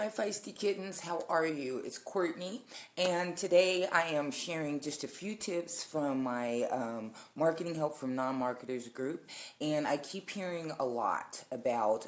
Hi Feisty Kittens, how are you? It's Courtney, and today I am sharing just a few tips from my marketing help from non-marketers group. And I keep hearing a lot about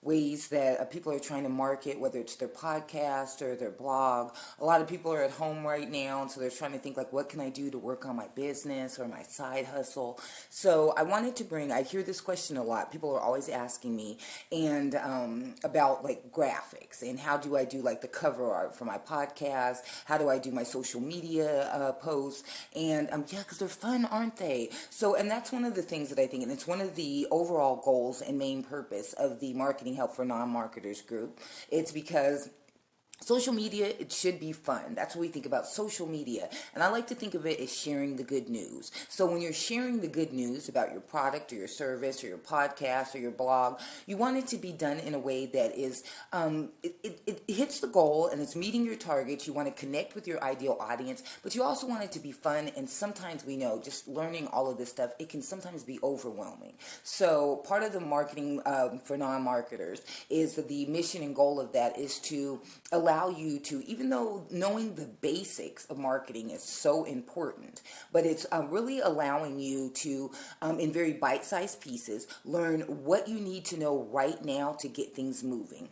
ways that people are trying to market, whether it's their podcast or their blog. A lot of people are at home right now, and so they're trying to think like, what can I do to work on my business or my side hustle? So I wanted to I hear this question a lot. People are always asking me and about like graphics. And how do I do like the cover art for my podcast? How do I do my social media posts? And yeah, because they're fun, aren't they? So, and that's one of the things that I think, and it's one of the overall goals and main purpose of the Marketing Help for Non-Marketers group. It's because social media, it should be fun. That's what we think about social media. And I like to think of it as sharing the good news. So when you're sharing the good news about your product or your service or your podcast or your blog, you want it to be done in a way that is, it hits the goal and it's meeting your targets. You want to connect with your ideal audience, but you also want it to be fun. And sometimes we know just learning all of this stuff, it can sometimes be overwhelming. So part of the marketing for non-marketers is that the mission and goal of that is to allow you to, even though knowing the basics of marketing is so important, but it's really allowing you to, in very bite-sized pieces, learn what you need to know right now to get things moving.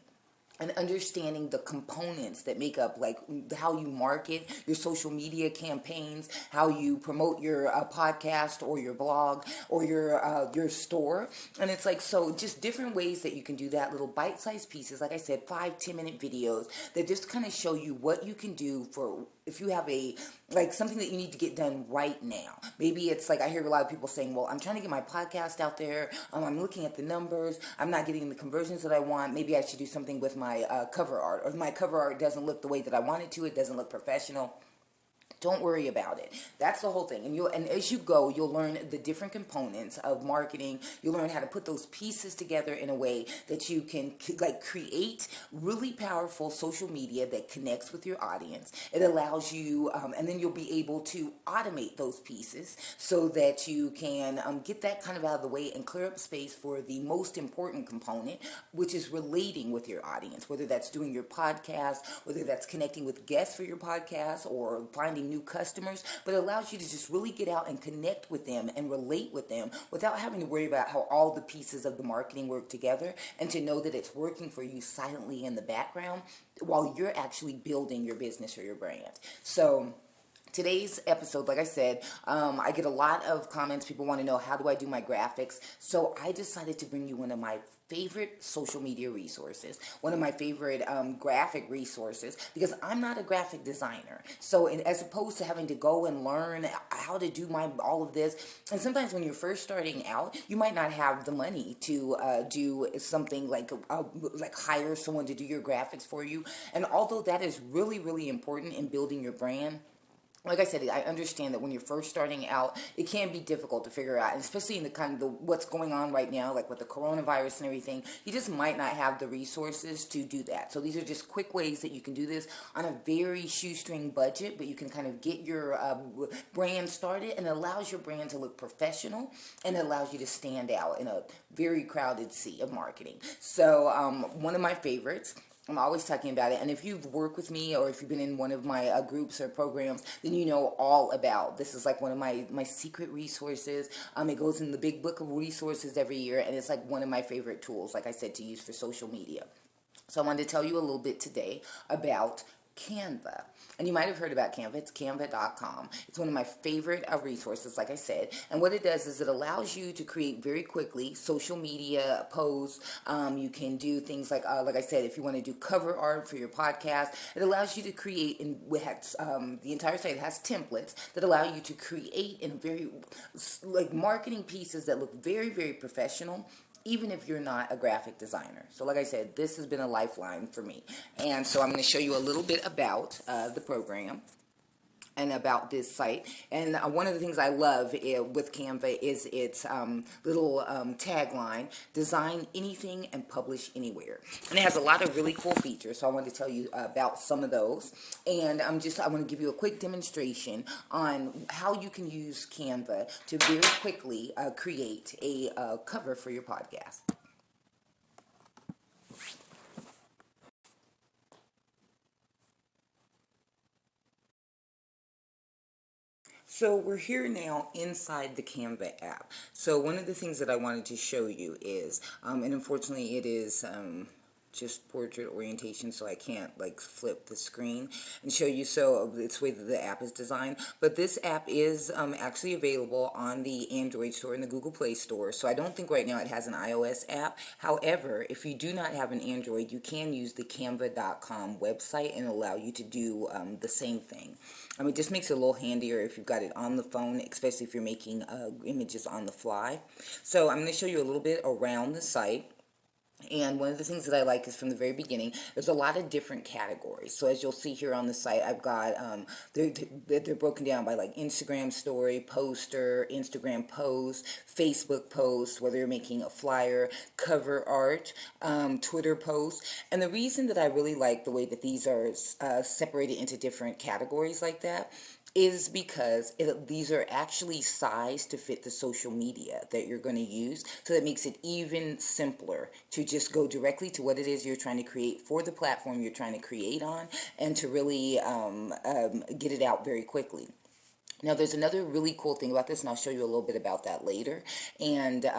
And understanding the components that make up like how you market your social media campaigns, how you promote your podcast or your blog or your store. And it's like, so just different ways that you can do that, little bite-sized pieces, like I said, 5-10 minute videos that just kind of show you what you can do for if you have like something that you need to get done right now. Maybe it's like I hear a lot of people saying, well, I'm trying to get my podcast out there. I'm looking at the numbers. I'm not getting the conversions that I want. Maybe I should do something with my cover art. Or if my cover art doesn't look the way that I want it to, it doesn't look professional. Don't worry about it. That's the whole thing. And as you go, you'll learn the different components of marketing. You'll learn how to put those pieces together in a way that you can like create really powerful social media that connects with your audience. It allows you, and then you'll be able to automate those pieces so that you can get that kind of out of the way and clear up space for the most important component, which is relating with your audience, whether that's doing your podcast, whether that's connecting with guests for your podcast or finding new customers, but it allows you to just really get out and connect with them and relate with them without having to worry about how all the pieces of the marketing work together, and to know that it's working for you silently in the background while you're actually building your business or your brand. So today's episode, like I said, I get a lot of comments. People want to know, how do I do my graphics? So I decided to bring you one of my favorite social media resources, one of my favorite graphic resources, because I'm not a graphic designer. So as opposed to having to go and learn how to do all of this, and sometimes when you're first starting out, you might not have the money to do something like hire someone to do your graphics for you. And although that is really, really important in building your brand, like I said, I understand that when you're first starting out, it can be difficult to figure out, and especially in the kind of what's going on right now, like with the coronavirus and everything, you just might not have the resources to do that. So these are just quick ways that you can do this on a very shoestring budget, but you can kind of get your brand started, and it allows your brand to look professional, and it allows you to stand out in a very crowded sea of marketing. So one of my favorites, I'm always talking about it, and if you've worked with me or if you've been in one of my groups or programs, then you know all about this. Is like one of my secret resources. It goes in the big book of resources every year, and it's like one of my favorite tools, like I said, to use for social media. So I wanted to tell you a little bit today about Canva. And you might have heard about Canva. It's canva.com. It's one of my favorite resources, like I said. And what it does is it allows you to create very quickly social media posts. You can do things like I said, if you want to do cover art for your podcast, it allows you to create, the entire site has templates that allow you to create in very, like, marketing pieces that look very, very professional, even if you're not a graphic designer. So like I said, this has been a lifeline for me. And so I'm going to show you a little bit about the program and about this site. And one of the things I love with Canva is its little tagline, design anything and publish anywhere. And it has a lot of really cool features, so I wanted to tell you about some of those. And I want to give you a quick demonstration on how you can use Canva to very quickly create a cover for your podcast. So we're here now inside the Canva app. So one of the things that I wanted to show you is, and unfortunately it is just portrait orientation, so I can't like flip the screen and show you. So it's the way that the app is designed. But this app is actually available on the Android store and the Google Play Store. So I don't think right now it has an iOS app. However, if you do not have an Android, you can use the Canva.com website and allow you to do the same thing. It just makes it a little handier if you've got it on the phone, especially if you're making images on the fly. So I'm going to show you a little bit around the site. And one of the things that I like is from the very beginning, there's a lot of different categories. So as you'll see here on the site, I've got, they're broken down by like Instagram story, poster, Instagram post, Facebook post, whether you're making a flyer, cover art, Twitter post. And the reason that I really like the way that these are separated into different categories like that is because these are actually sized to fit the social media that you're going to use. So that makes it even simpler to just go directly to what it is you're trying to create for the platform you're trying to create on, and to really get it out very quickly. Now, there's another really cool thing about this, and I'll show you a little bit about that later. And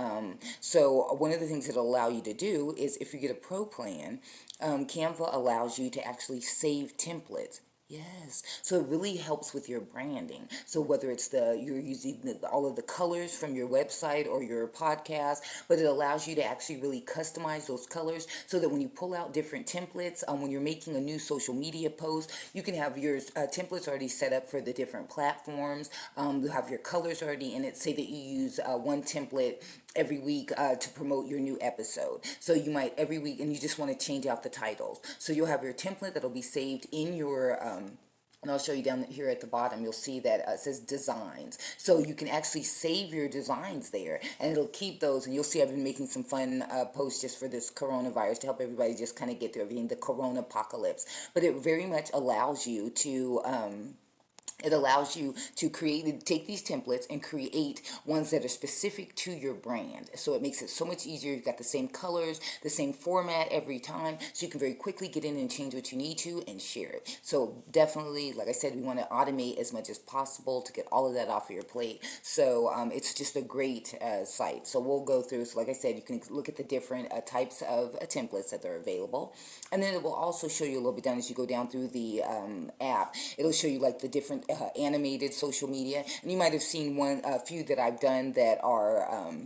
so one of the things it'll allow you to do is, if you get a pro plan, Canva allows you to actually save templates. Yes, so it really helps with your branding. So whether it's you're using all of the colors from your website or your podcast, but it allows you to actually really customize those colors so that when you pull out different templates, when you're making a new social media post, you can have your templates already set up for the different platforms. You have your colors already in it. Say that you use one template every week to promote your new episode. So you might every week, and you just want to change out the titles. So you'll have your template that'll be saved in your and I'll show you down here at the bottom, you'll see that it says designs. So you can actually save your designs there, and it'll keep those. And you'll see I've been making some fun posts just for this coronavirus to help everybody just kind of get through everything, the corona apocalypse. But it very much allows you to take these templates and create ones that are specific to your brand. So it makes it so much easier. You've got the same colors, the same format every time, so you can very quickly get in and change what you need to and share it. So definitely, like I said, we want to automate as much as possible to get all of that off of your plate. So it's just a great site. So we'll go through. So like I said, you can look at the different types of templates that are available. And then it will also show you a little bit down as you go down through the app. It'll show you like the different animated social media, and you might have seen a few that I've done that are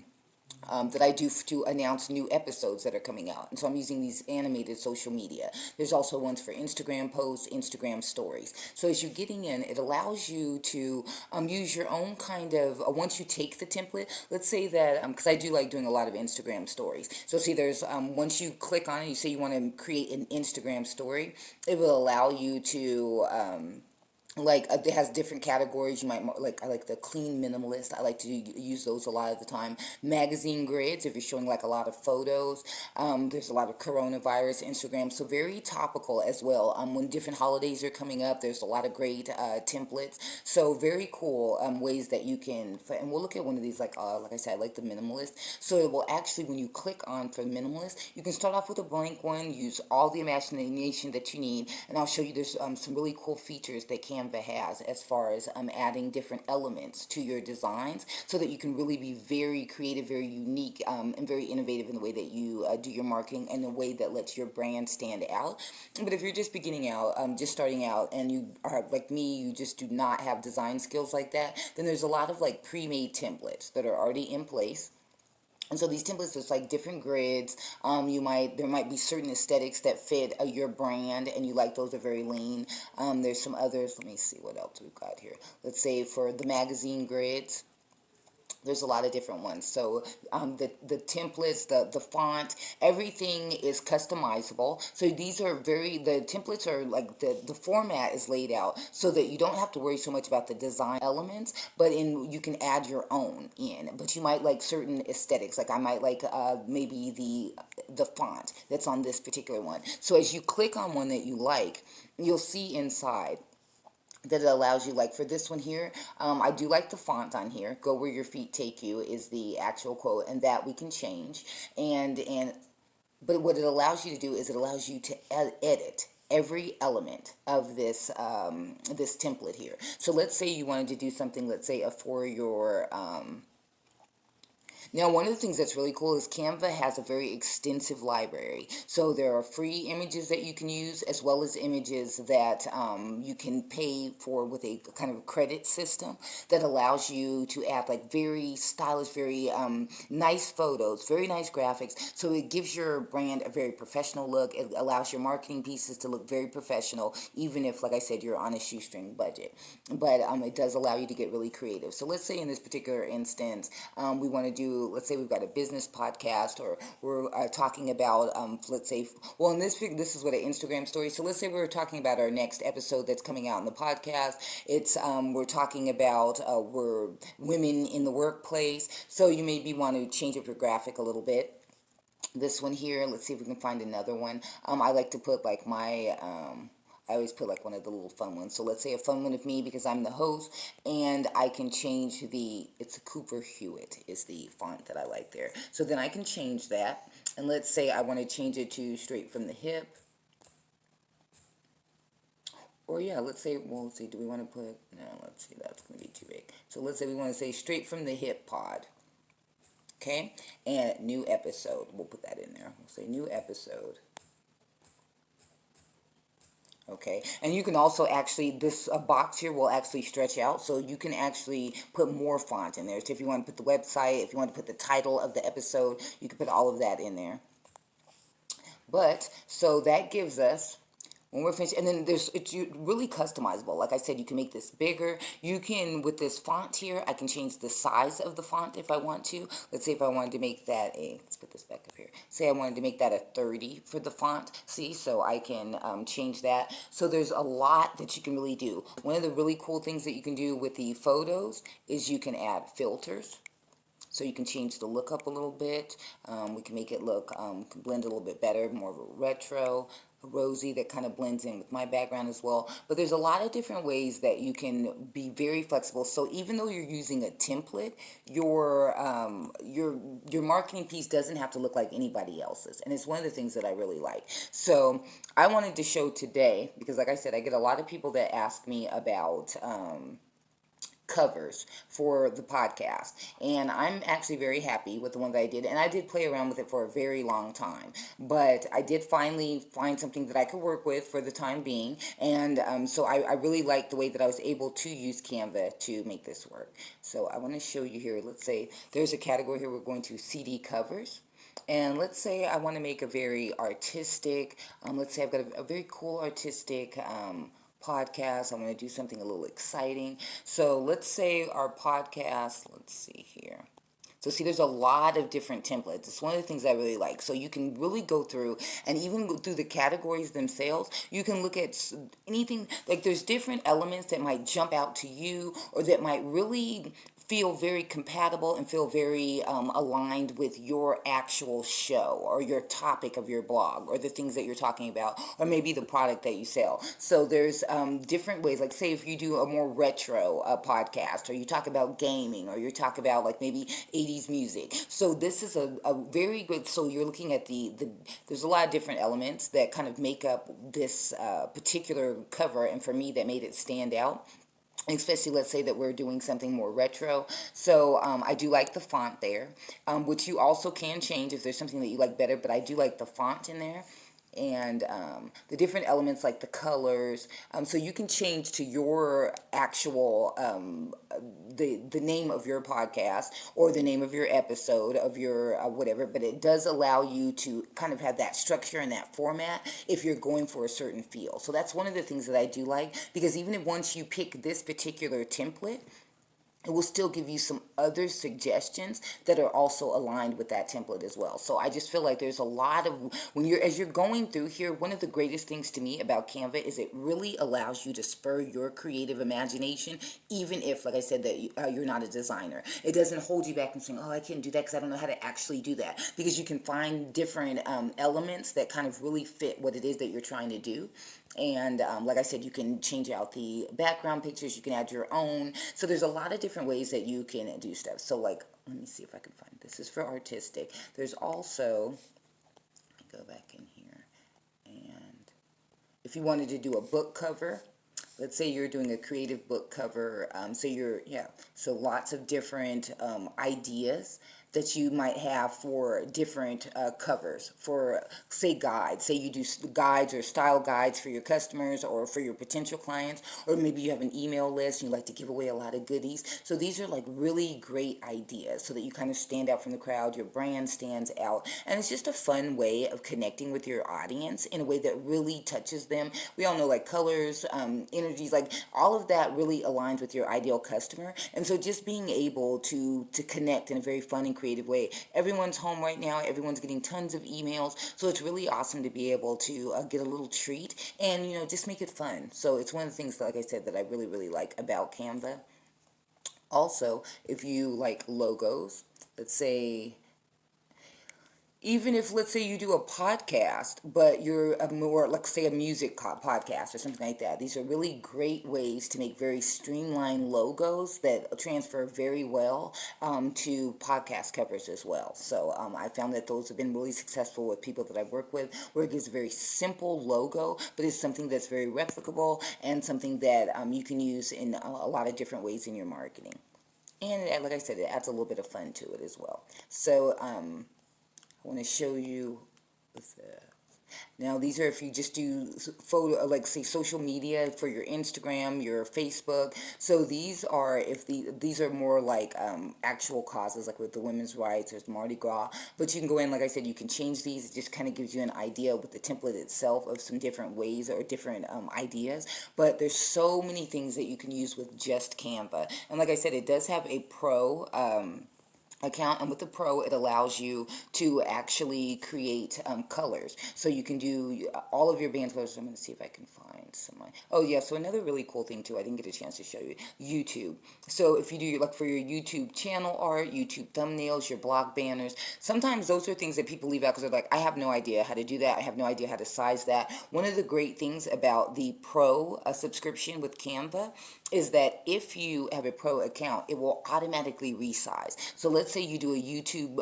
that I do to announce new episodes that are coming out. And so I'm using these animated social media. There's also ones for Instagram posts, Instagram stories. So as you're getting in, it allows you to use your own kind of, once you take the template, let's say that, because I do like doing a lot of Instagram stories. So see, there's, once you click on it, you say you want to create an Instagram story, it will allow you to, it has different categories. You might I like the clean minimalist. I like to use those a lot of the time. Magazine grids, if you're showing like a lot of photos. There's a lot of coronavirus Instagram, so very topical as well. When different holidays are coming up, there's a lot of great templates. So very cool ways that you can. And we'll look at one of these, like I said, I like the minimalist. So it will actually, when you click on for minimalist, you can start off with a blank one, use all the imagination that you need, and I'll show you there's some really cool features that Canva has as far as adding different elements to your designs, so that you can really be very creative, very unique, and very innovative in the way that you do your marketing, and a way that lets your brand stand out. But if you're just beginning out, just starting out, and you are like me, you just do not have design skills like that, then there's a lot of like pre-made templates that are already in place. And so these templates, there's like different grids. There might be certain aesthetics that fit your brand, and you like those are very lean. There's some others. Let me see what else we've got here. Let's say for the magazine grids, there's a lot of different ones. So the templates, the font, everything is customizable. So these are the templates are like the format is laid out so that you don't have to worry so much about the design elements, but you can add your own in. But you might like certain aesthetics. Like I might like maybe the font that's on this particular one. So as you click on one that you like, you'll see inside that it allows you, like for this one here, I do like the font on here. Go where your feet take you is the actual quote, and that we can change. But what it allows you to do is it allows you to edit every element of this template here. So let's say you wanted to do something, let's say for your now, one of the things that's really cool is Canva has a very extensive library. So there are free images that you can use, as well as images that you can pay for with a kind of credit system that allows you to add like very stylish, very nice photos, very nice graphics. So it gives your brand a very professional look. It allows your marketing pieces to look very professional, even if, like I said, you're on a shoestring budget. But it does allow you to get really creative. So let's say in this particular instance, we want to do, let's say we've got a business podcast, or we're talking about, let's say, well, in this is what an Instagram story. So let's say we're talking about our next episode that's coming out in the podcast. It's we're talking about we're women in the workplace. So you maybe want to change up your graphic a little bit. This one here, let's see if we can find another one. I like to put like my I always put like one of the little fun ones. So let's say a fun one of me, because I'm the host, and I can change it's a Cooper Hewitt is the font that I like there. So then I can change that. And let's say I want to change it to straight from the hip. Or yeah, let's say, well, let's see, do we want to put, no, let's see, that's going to be too big. So let's say we want to say straight from the hip pod. Okay, and new episode. We'll put that in there. We'll say new episode. Okay, and you can also actually, this box here will actually stretch out, so you can actually put more font in there. So if you want to put the website, if you want to put the title of the episode, you can put all of that in there. But, so that gives us, when we're finished, and then it's really customizable. Like I said, you can make this bigger. You can, with this font here, I can change the size of the font if I want to. Let's say if I wanted to make that let's put this back up here. Say I wanted to make that a 30 for the font. See, so I can change that. So there's a lot that you can really do. One of the really cool things that you can do with the photos is you can add filters. So you can change the look up a little bit. We can make it look, blend a little bit better, more of a retro, rosy that kind of blends in with my background as well. But there's a lot of different ways that you can be very flexible. So even though you're using a template, your marketing piece doesn't have to look like anybody else's. And it's one of the things that I really like. So I wanted to show today, because like I said, I get a lot of people that ask me about covers for the podcast, and I'm actually very happy with the one that I did, and I did play around with it for a very long time, but I did finally find something that I could work with for the time being, and so I really like the way that I was able to use Canva to make this work. So I want to show you here. Let's say there's a category here. We're going to CD covers. And let's say I want to make a very artistic, let's say I've got a very cool artistic podcast. I want to do something a little exciting. So let's say our podcast, let's see here. So see, there's a lot of different templates. It's one of the things I really like. So you can really go through, and even go through the categories themselves, you can look at anything, like there's different elements that might jump out to you, or that might really feel very compatible and feel very aligned with your actual show, or your topic of your blog, or the things that you're talking about, or maybe the product that you sell. So there's different ways, like say if you do a more retro podcast, or you talk about gaming, or you talk about like maybe 80s music. So this is a very good, so you're looking at there's a lot of different elements that kind of make up this particular cover, and for me that made it stand out. Especially, let's say that we're doing something more retro. So I do like the font there, which you also can change if there's something that you like better, but I do like the font in there. And the different elements like the colors, so you can change to your actual the name of your podcast, or the name of your episode of your whatever, but it does allow you to kind of have that structure and that format if you're going for a certain feel. So that's one of the things that I do like, because even if once you pick this particular template, it will still give you some other suggestions that are also aligned with that template as well. So I just feel like there's a lot of, as you're going through here, one of the greatest things to me about Canva is it really allows you to spur your creative imagination, even if, like I said, that you're not a designer. It doesn't hold you back from saying, oh, I can't do that because I don't know how to actually do that. Because you can find different elements that kind of really fit what it is that you're trying to do. And like I said, you can change out the background pictures. You can add your own. So there's a lot of different ways that you can do stuff. So like, let me see if I can find, this is for artistic. There's also, go back in here, and if you wanted to do a book cover, let's say you're doing a creative book cover, so lots of different ideas that you might have for different covers for, say, guides. Say you do guides or style guides for your customers or for your potential clients, or maybe you have an email list and you like to give away a lot of goodies. So these are like really great ideas so that you kind of stand out from the crowd, your brand stands out, and it's just a fun way of connecting with your audience in a way that really touches them. We all know like colors, energies, like all of that really aligns with your ideal customer. And so just being able to connect in a very fun and creative way. Everyone's home right now. Everyone's getting tons of emails. So it's really awesome to be able to get a little treat and, just make it fun. So it's one of the things, like I said, that I really, really like about Canva. Also, if you like logos, let's say, even if, let's say, you do a podcast, but you're a more, like, say, a music podcast or something like that. These are really great ways to make very streamlined logos that transfer very well to podcast covers as well. So I found that those have been really successful with people that I work with, where it gives a very simple logo, but it's something that's very replicable and something that you can use in a lot of different ways in your marketing. And like I said, it adds a little bit of fun to it as well. So I want to show you now these are if you just do photo, like say social media for your Instagram, your Facebook. So these are these are more like actual causes, like with the women's rights, there's Mardi Gras. But you can go in, like I said, you can change these. It just kind of gives you an idea with the template itself of some different ways or different ideas. But there's so many things that you can use with just Canva. And like I said, it does have a pro account, and with the pro it allows you to actually create colors, so you can do all of your band colors. I'm going to see if I can find some. Oh yeah, so another really cool thing too, I didn't get a chance to show you, YouTube. So if you do like for your YouTube channel art, YouTube thumbnails, your blog banners, sometimes those are things that people leave out because they're like, I have no idea how to do that, I have no idea how to size that. One of the great things about the pro subscription with Canva is that if you have a pro account, it will automatically resize. So let's say you do a YouTube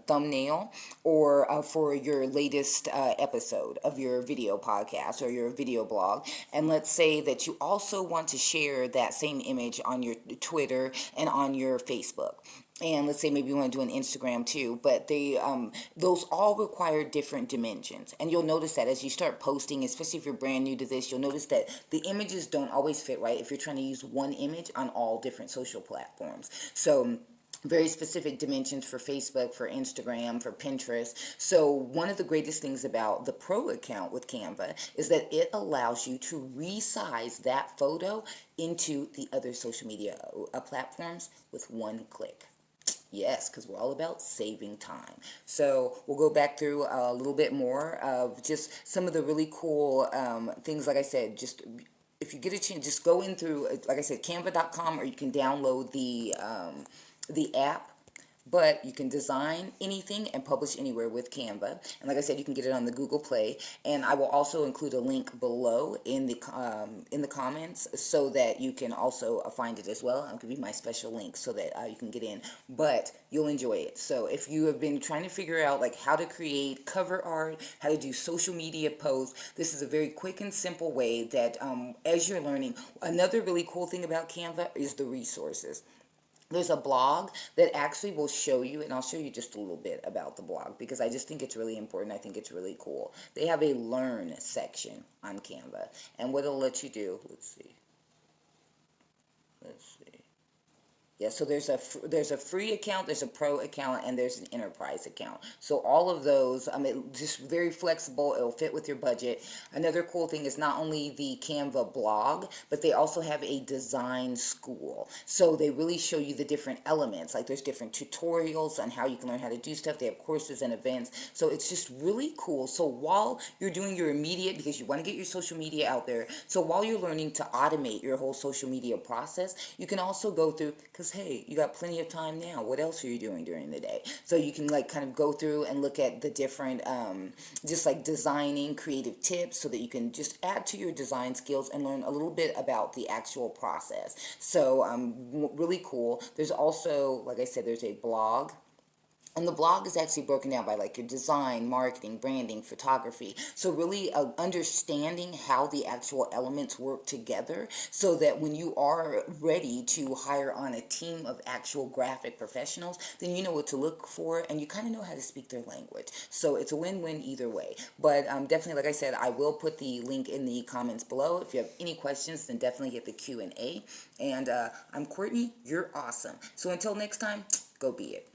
thumbnail or for your latest episode of your video podcast or your video blog, and let's say that you also want to share that same image on your Twitter and on your Facebook. And let's say maybe you want to do an Instagram too, but those all require different dimensions. And you'll notice that as you start posting, especially if you're brand new to this, you'll notice that the images don't always fit right if you're trying to use one image on all different social platforms. So very specific dimensions for Facebook, for Instagram, for Pinterest. So one of the greatest things about the Pro account with Canva is that it allows you to resize that photo into the other social media platforms with one click. Yes, because we're all about saving time. So we'll go back through a little bit more of just some of the really cool things. Like I said, just if you get a chance, just go in through, like I said, canva.com, or you can download the app. But you can design anything and publish anywhere with Canva. And like I said, you can get it on the Google Play. And I will also include a link below in the comments so that you can also find it as well. I'll give you my special link so that you can get in. But you'll enjoy it. So if you have been trying to figure out like how to create cover art, how to do social media posts, this is a very quick and simple way that as you're learning. Another really cool thing about Canva is the resources. There's a blog that actually will show you, and I'll show you just a little bit about the blog because I just think it's really important. I think it's really cool. They have a learn section on Canva, and what it'll let you do, let's see. Yeah, so there's a free account, there's a pro account, and there's an enterprise account. So all of those, just very flexible. It'll fit with your budget. Another cool thing is not only the Canva blog, but they also have a design school. So they really show you the different elements. Like there's different tutorials on how you can learn how to do stuff. They have courses and events. So it's just really cool. So while you're doing your immediate, because you want to get your social media out there, so while you're learning to automate your whole social media process, you can also go through, because hey, you got plenty of time now. What else are you doing during the day? So you can like kind of go through and look at the different, just like designing creative tips so that you can just add to your design skills and learn a little bit about the actual process. So really cool. There's also, like I said, there's a blog. And the blog is actually broken down by like your design, marketing, branding, photography. So really understanding how the actual elements work together so that when you are ready to hire on a team of actual graphic professionals, then you know what to look for and you kind of know how to speak their language. So it's a win-win either way. But definitely, like I said, I will put the link in the comments below. If you have any questions, then definitely get the Q&A. And I'm Courtney. You're awesome. So until next time, go be it.